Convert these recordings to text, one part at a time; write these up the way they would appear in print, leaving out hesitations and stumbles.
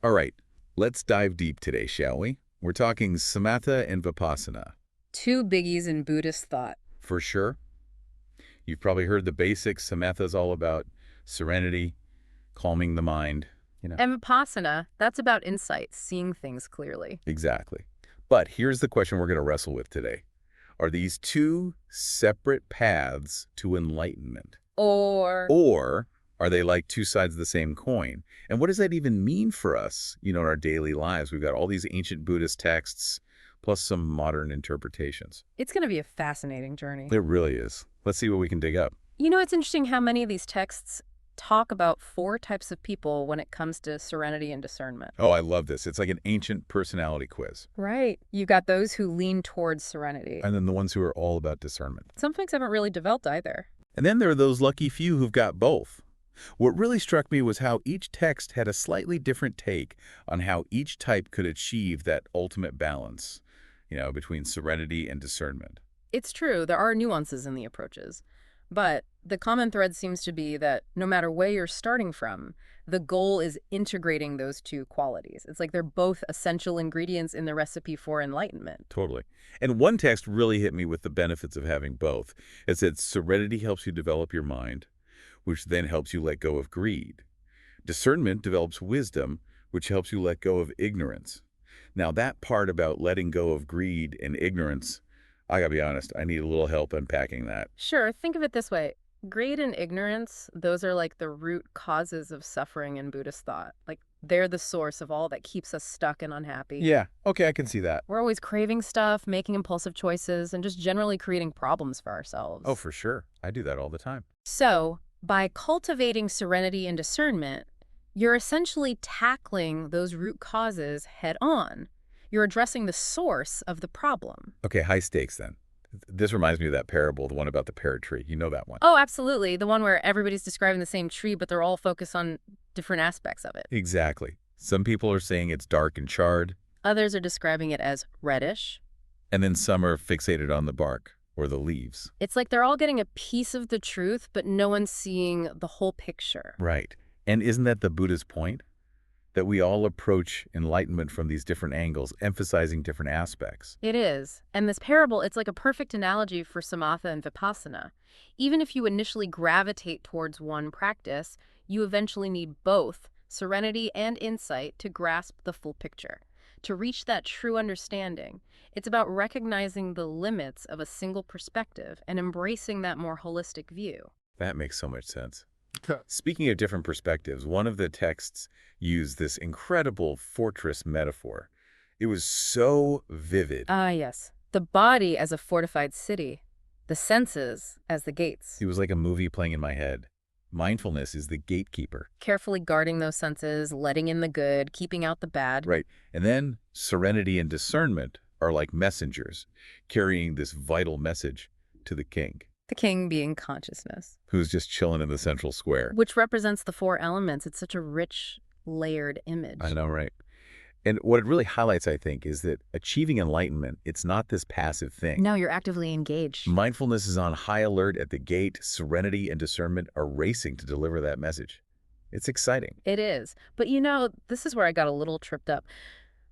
All right, let's dive deep today, shall we? We're talking Samatha and Vipassanā. Two biggies in Buddhist thought. For sure. You've probably heard the basics. Samatha is all about serenity, calming the mind. And Vipassana, that's about insight, seeing things clearly. Exactly. But here's the question we're going to wrestle with today. Are these two separate paths to enlightenment? Or are they like two sides of the same coin? And what does that even mean for us, in our daily lives? We've got all these ancient Buddhist texts, plus some modern interpretations. It's going to be a fascinating journey. It really is. Let's see what we can dig up. It's interesting how many of these texts talk about four types of people when it comes to serenity and discernment. Oh, I love this. It's like an ancient personality quiz. Right. You've got those who lean towards serenity. And then the ones who are all about discernment. Some folks haven't really developed either. And then there are those lucky few who've got both. What really struck me was how each text had a slightly different take on how each type could achieve that ultimate balance, between serenity and discernment. It's true, there are nuances in the approaches. But the common thread seems to be that no matter where you're starting from, the goal is integrating those two qualities. It's like they're both essential ingredients in the recipe for enlightenment. Totally. And one text really hit me with the benefits of having both. It said serenity helps you develop your mind, which then helps you let go of greed. Discernment develops wisdom, which helps you let go of ignorance. Now, that part about letting go of greed and ignorance, I gotta be honest, I need a little help unpacking that. Sure, think of it this way. Greed and ignorance, those are like the root causes of suffering in Buddhist thought. Like, they're the source of all that keeps us stuck and unhappy. Yeah, okay, I can see that. We're always craving stuff, making impulsive choices, and just generally creating problems for ourselves. Oh, for sure. I do that all the time. So, by cultivating serenity and discernment, you're essentially tackling those root causes head on. You're addressing the source of the problem. Okay, high stakes then. This reminds me of that parable, the one about the pear tree. You know that one. Oh, absolutely. The one where everybody's describing the same tree, but they're all focused on different aspects of it. Exactly. Some people are saying it's dark and charred. Others are describing it as reddish. And then some are fixated on the bark or the leaves. It's like they're all getting a piece of the truth, but no one's seeing the whole picture. Right. And isn't that the Buddha's point? That we all approach enlightenment from these different angles, emphasizing different aspects. It is. And this parable, it's like a perfect analogy for Samatha and Vipassana. Even if you initially gravitate towards one practice, you eventually need both serenity and insight to grasp the full picture. To reach that true understanding, it's about recognizing the limits of a single perspective and embracing that more holistic view. That makes so much sense. Speaking of different perspectives, one of the texts used this incredible fortress metaphor. It was so vivid. Ah, yes. The body as a fortified city, the senses as the gates. It was like a movie playing in my head. Mindfulness is the gatekeeper. Carefully guarding those senses, letting in the good, keeping out the bad. Right. And then serenity and discernment are like messengers, carrying this vital message to the king. The king being consciousness. Who's just chilling in the central square. Which represents the four elements. It's such a rich, layered image. I know, right? And what it really highlights, I think, is that achieving enlightenment, it's not this passive thing. No, you're actively engaged. Mindfulness is on high alert at the gate. Serenity and discernment are racing to deliver that message. It's exciting. It is. But this is where I got a little tripped up.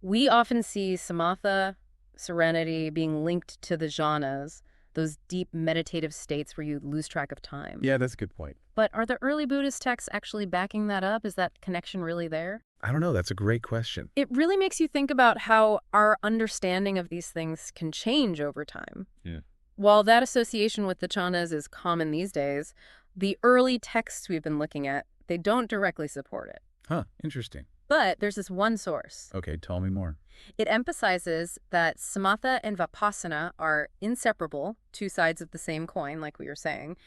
We often see samatha, serenity, being linked to the jhanas, those deep meditative states where you lose track of time. Yeah, that's a good point. But are the early Buddhist texts actually backing that up? Is that connection really there? I don't know. That's a great question. It really makes you think about how our understanding of these things can change over time. Yeah. While that association with the jhanas is common these days, the early texts we've been looking at, they don't directly support it. Huh, interesting. But there's this one source. Okay, tell me more. It emphasizes that samatha and vipassana are inseparable, two sides of the same coin, like we were saying,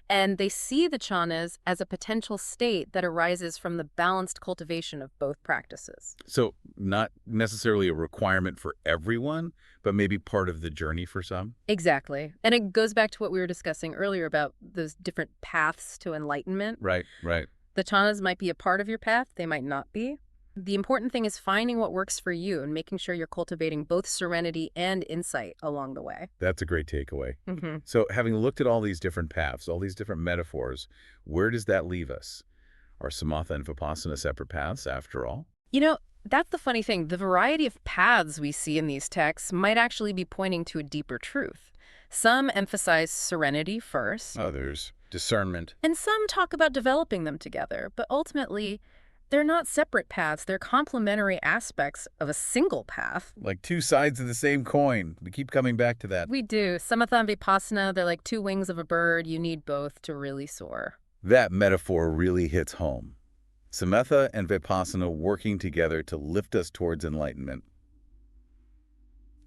and they see the jhanas as a potential state that arises from the balanced cultivation of both practices. So not necessarily a requirement for everyone, but maybe part of the journey for some? Exactly. And it goes back to what we were discussing earlier about those different paths to enlightenment. Right, right. The jhanas might be a part of your path, they might not be. The important thing is finding what works for you and making sure you're cultivating both serenity and insight along the way. That's a great takeaway. Mm-hmm. So having looked at all these different paths, all these different metaphors, where does that leave us? Are samatha and vipassana separate paths after all? That's the funny thing. The variety of paths we see in these texts might actually be pointing to a deeper truth. Some emphasize serenity first, Others, discernment. and some talk about developing them together, but ultimately, they're not separate paths. They're complementary aspects of a single path. Like two sides of the same coin. We keep coming back to that. We do. Samatha and Vipassanā, they're like two wings of a bird. You need both to really soar. That metaphor really hits home. Samatha and Vipassanā working together to lift us towards enlightenment.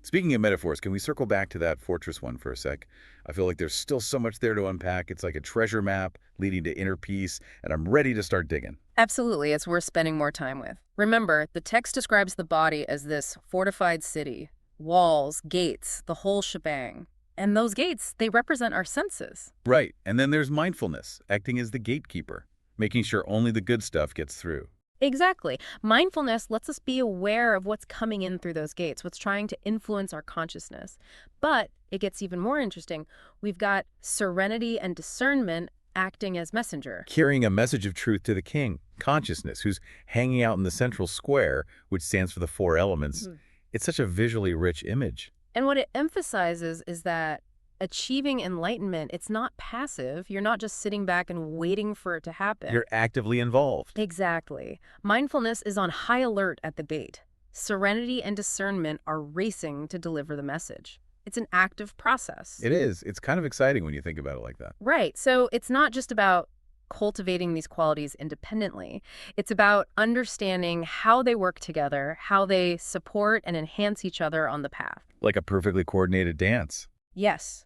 Speaking of metaphors, can we circle back to that fortress one for a sec? I feel like there's still so much there to unpack. It's like a treasure map leading to inner peace, and I'm ready to start digging. Absolutely, it's worth spending more time with. Remember, the text describes the body as this fortified city. Walls, gates, the whole shebang. And those gates, they represent our senses. Right, and then there's mindfulness, acting as the gatekeeper, making sure only the good stuff gets through. Exactly. Mindfulness lets us be aware of what's coming in through those gates, what's trying to influence our consciousness. But it gets even more interesting. We've got serenity and discernment acting as messenger. Carrying a message of truth to the king, consciousness, who's hanging out in the central square, which stands for the four elements. It's such a visually rich image. And what it emphasizes is that achieving enlightenment, it's not passive. You're not just sitting back and waiting for it to happen. You're actively involved. Exactly. Mindfulness is on high alert at the gate. Serenity and discernment are racing to deliver the message. It's an active process. It is. It's kind of exciting when you think about it like that. Right. So it's not just about cultivating these qualities independently. It's about understanding how they work together, how they support and enhance each other on the path. Like a perfectly coordinated dance. Yes.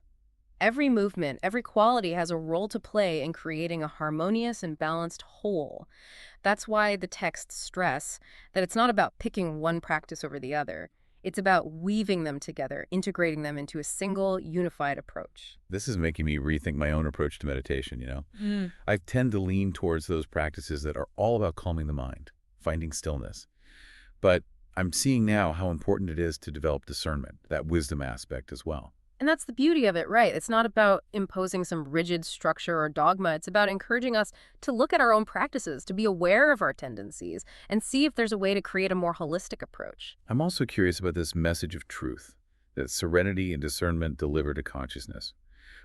Every movement, every quality has a role to play in creating a harmonious and balanced whole. That's why the texts stress that it's not about picking one practice over the other. It's about weaving them together, integrating them into a single, unified approach. This is making me rethink my own approach to meditation, you know? I tend to lean towards those practices that are all about calming the mind, finding stillness. But I'm seeing now how important it is to develop discernment, that wisdom aspect as well. And that's the beauty of it, right? It's not about imposing some rigid structure or dogma. It's about encouraging us to look at our own practices, to be aware of our tendencies, and see if there's a way to create a more holistic approach. I'm also curious about this message of truth, that serenity and discernment deliver to consciousness.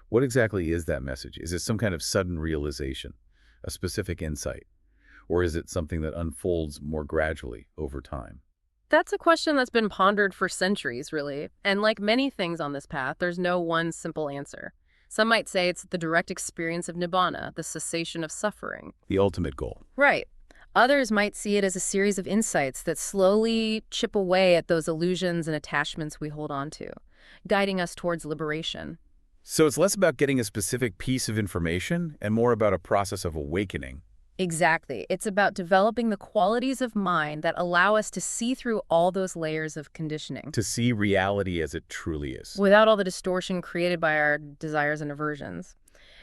What exactly is that message? Is it some kind of sudden realization, a specific insight? Or is it something that unfolds more gradually over time? That's a question that's been pondered for centuries, really. And like many things on this path, there's no one simple answer. Some might say it's the direct experience of nibbana, the cessation of suffering. The ultimate goal. Right. Others might see it as a series of insights that slowly chip away at those illusions and attachments we hold on to, guiding us towards liberation. So it's less about getting a specific piece of information and more about a process of awakening. Exactly. It's about developing the qualities of mind that allow us to see through all those layers of conditioning. To see reality as it truly is. Without all the distortion created by our desires and aversions.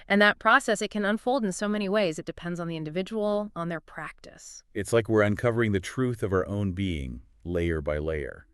And that process, it can unfold in so many ways. It depends on the individual, on their practice. It's like we're uncovering the truth of our own being, layer by layer.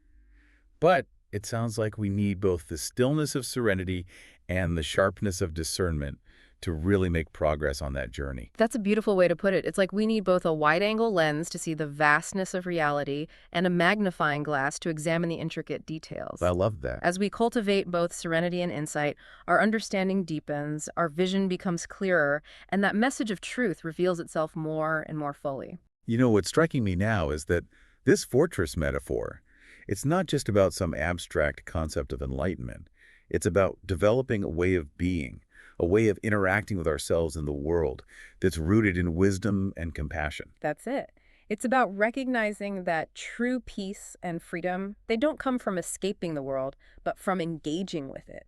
But it sounds like we need both the stillness of serenity and the sharpness of discernment to really make progress on that journey. That's a beautiful way to put it. It's like we need both a wide-angle lens to see the vastness of reality and a magnifying glass to examine the intricate details. I love that. As we cultivate both serenity and insight, our understanding deepens, our vision becomes clearer, and that message of truth reveals itself more and more fully. You know, what's striking me now is that this fortress metaphor, it's not just about some abstract concept of enlightenment. It's about developing a way of being, a way of interacting with ourselves and the world that's rooted in wisdom and compassion. That's it. It's about recognizing that true peace and freedom, they don't come from escaping the world, but from engaging with it,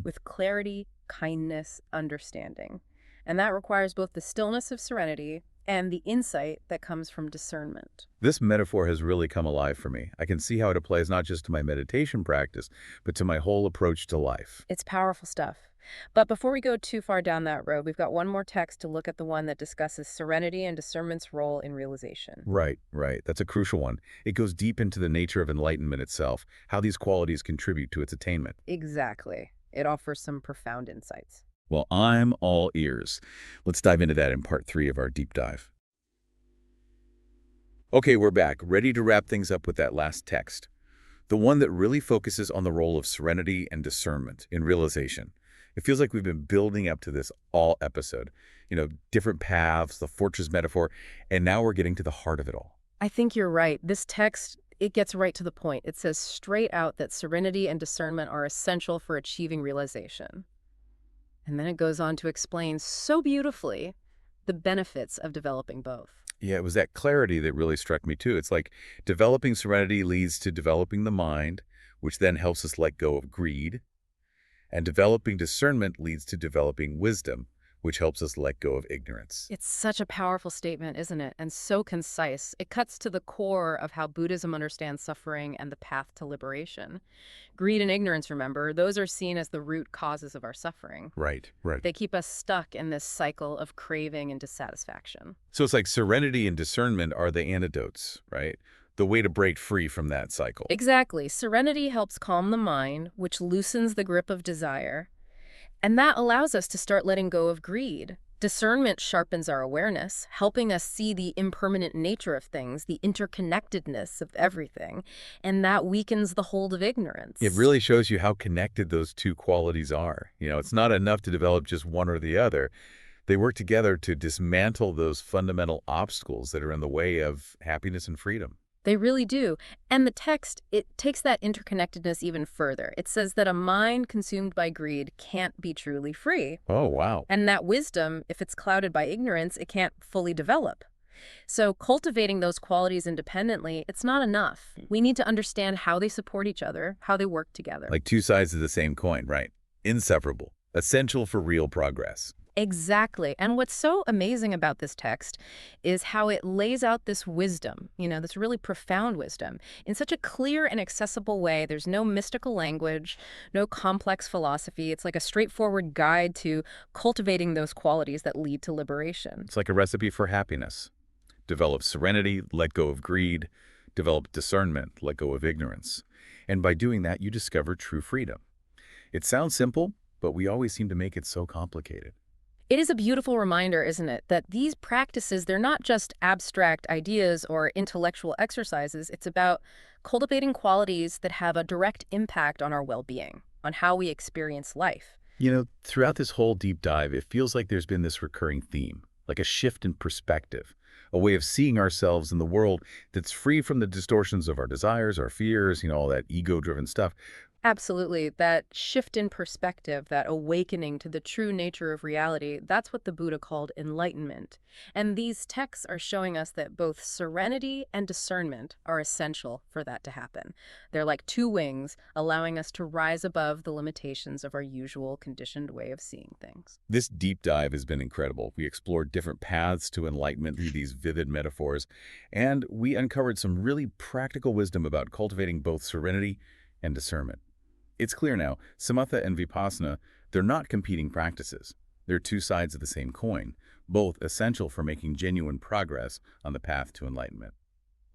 with clarity, kindness, understanding. And that requires both the stillness of serenity and the insight that comes from discernment. This metaphor has really come alive for me. I can see how it applies not just to my meditation practice, but to my whole approach to life. It's powerful stuff. But before we go too far down that road, we've got one more text to look at, the one that discusses serenity and discernment's role in realization. Right. That's a crucial one. It goes deep into the nature of enlightenment itself, how these qualities contribute to its attainment. Exactly. It offers some profound insights. Well, I'm all ears. Let's dive into that in part 3 of our deep dive. Okay, we're back, ready to wrap things up with that last text. The one that really focuses on the role of serenity and discernment in realization. It feels like we've been building up to this all episode. Different paths, the fortress metaphor, and now we're getting to the heart of it all. I think you're right. This text, it gets right to the point. It says straight out that serenity and discernment are essential for achieving realization. And then it goes on to explain so beautifully the benefits of developing both. Yeah, it was that clarity that really struck me too. It's like developing serenity leads to developing the mind, which then helps us let go of greed. And developing discernment leads to developing wisdom, which helps us let go of ignorance. It's such a powerful statement, isn't it? And so concise. It cuts to the core of how Buddhism understands suffering and the path to liberation. Greed and ignorance, remember, those are seen as the root causes of our suffering. Right, right. They keep us stuck in this cycle of craving and dissatisfaction. So it's like serenity and discernment are the antidotes, right? The way to break free from that cycle. Exactly. Serenity helps calm the mind, which loosens the grip of desire. And that allows us to start letting go of greed. Discernment sharpens our awareness, helping us see the impermanent nature of things, the interconnectedness of everything, and that weakens the hold of ignorance. It really shows you how connected those two qualities are. It's not enough to develop just one or the other. They work together to dismantle those fundamental obstacles that are in the way of happiness and freedom. They really do. And the text, it takes that interconnectedness even further. It says that a mind consumed by greed can't be truly free. Oh, wow. And that wisdom, if it's clouded by ignorance, it can't fully develop. So cultivating those qualities independently, it's not enough. We need to understand how they support each other, how they work together. Like two sides of the same coin, right? Inseparable. Essential for real progress. Exactly. And what's so amazing about this text is how it lays out this wisdom, this really profound wisdom, in such a clear and accessible way. There's no mystical language, no complex philosophy. It's like a straightforward guide to cultivating those qualities that lead to liberation. It's like a recipe for happiness. Develop serenity, let go of greed. Develop discernment, let go of ignorance. And by doing that, you discover true freedom. It sounds simple, but we always seem to make it so complicated. It is a beautiful reminder, isn't it, that these practices, they're not just abstract ideas or intellectual exercises. It's about cultivating qualities that have a direct impact on our well-being, on how we experience life. Throughout this whole deep dive, it feels like there's been this recurring theme, like a shift in perspective, a way of seeing ourselves in the world that's free from the distortions of our desires, our fears, all that ego-driven stuff. Absolutely. That shift in perspective, that awakening to the true nature of reality, that's what the Buddha called enlightenment. And these texts are showing us that both serenity and discernment are essential for that to happen. They're like two wings, allowing us to rise above the limitations of our usual conditioned way of seeing things. This deep dive has been incredible. We explored different paths to enlightenment through these vivid metaphors, and we uncovered some really practical wisdom about cultivating both serenity and discernment. It's clear now, Samatha and Vipassanā, they're not competing practices. They're two sides of the same coin, both essential for making genuine progress on the path to enlightenment.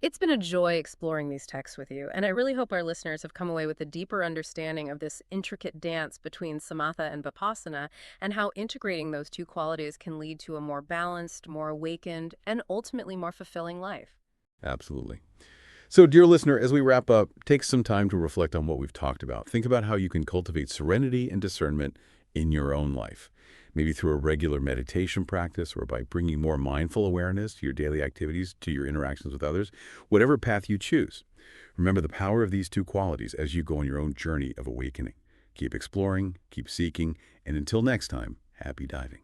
It's been a joy exploring these texts with you, and I really hope our listeners have come away with a deeper understanding of this intricate dance between Samatha and Vipassanā and how integrating those two qualities can lead to a more balanced, more awakened, and ultimately more fulfilling life. Absolutely. So, dear listener, as we wrap up, take some time to reflect on what we've talked about. Think about how you can cultivate serenity and discernment in your own life, maybe through a regular meditation practice or by bringing more mindful awareness to your daily activities, to your interactions with others, whatever path you choose. Remember the power of these two qualities as you go on your own journey of awakening. Keep exploring, keep seeking, and until next time, happy diving.